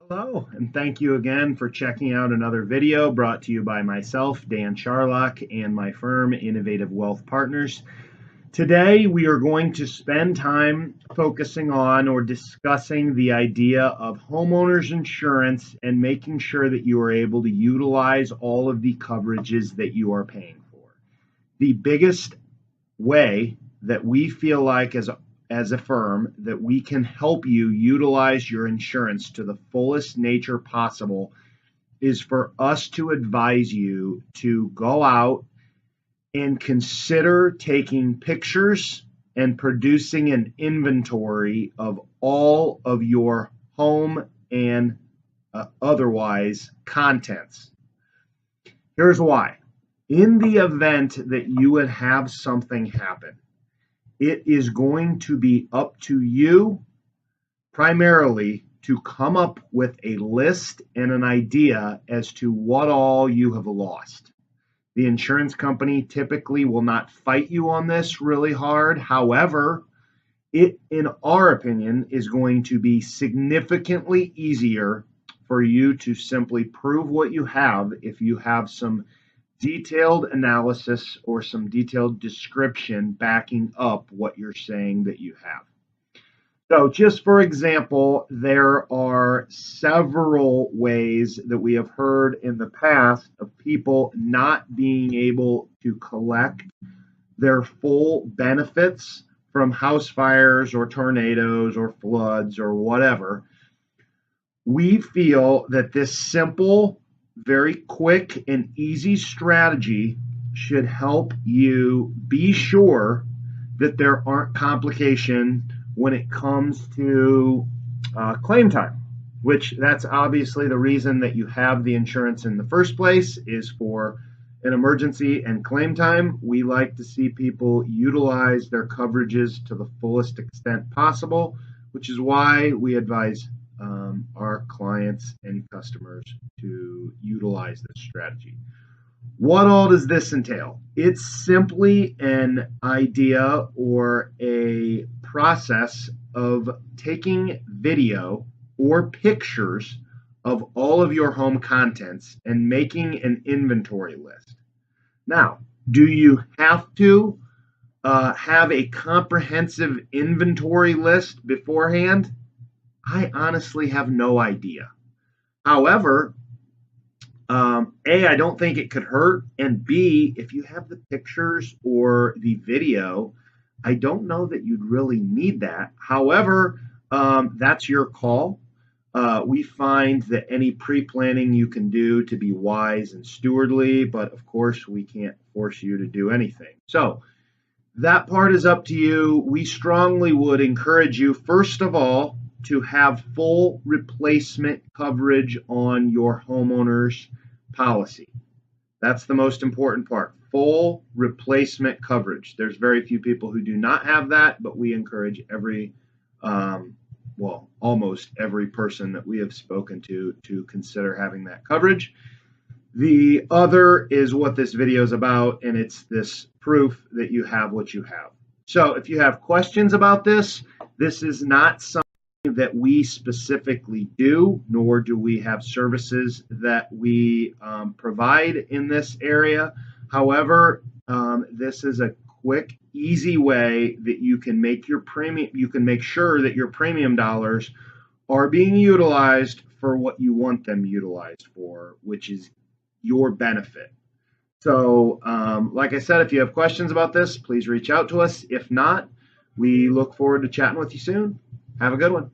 Hello, and thank you again for checking out another video brought to you by myself, Dan Scharlach, and my firm, Innovative Wealth Partners. Today, we are going to spend time focusing on or discussing the idea of homeowners insurance and making sure that you are able to utilize all of the coverages that you are paying for. The biggest way that we feel like as a firm that we can help you utilize your insurance to the fullest nature possible is for us to advise you to go out and consider taking pictures and producing an inventory of all of your home and otherwise contents. Here's why. In the event that you would have something happen, it is going to be up to you primarily to come up with a list and an idea as to what all you have lost. The insurance company typically will not fight you on this really hard. However, it, in our opinion, is going to be significantly easier for you to simply prove what you have if you have some detailed analysis or some detailed description backing up what you're saying that you have. So just for example, there are several ways that we have heard in the past of people not being able to collect their full benefits from house fires or tornadoes or floods or whatever. We feel that this simple, very quick and easy strategy should help you be sure that there aren't complications when it comes to claim time, which that's obviously the reason that you have the insurance in the first place is for an emergency and claim time. We like to see people utilize their coverages to the fullest extent possible, which is why we advise our clients and customers to utilize this strategy. What all does this entail? It's simply an idea or a process of taking video or pictures of all of your home contents and making an inventory list. Now, do you have to have a comprehensive inventory list beforehand? I honestly have no idea. However, A, I don't think it could hurt. And B, if you have the pictures or the video, I don't know that you'd really need that. However, that's your call. We find that any pre-planning you can do to be wise and stewardly, but of course we can't force you to do anything. So that part is up to you. We strongly would encourage you, first of all, to have full replacement coverage on your homeowner's policy. That's the most important part. Full replacement coverage. There's very few people who do not have that, but we encourage almost every person that we have spoken to consider having that coverage. The other is what this video is about, and it's this proof that you have what you have. So if you have questions about this, this is not something that we specifically do, nor do we have services that we provide in this area. However, this is a quick, easy way that you can make your premium. You can make sure that your premium dollars are being utilized for what you want them utilized for, which is your benefit. So, like I said, if you have questions about this, please reach out to us. If not, we look forward to chatting with you soon. Have a good one.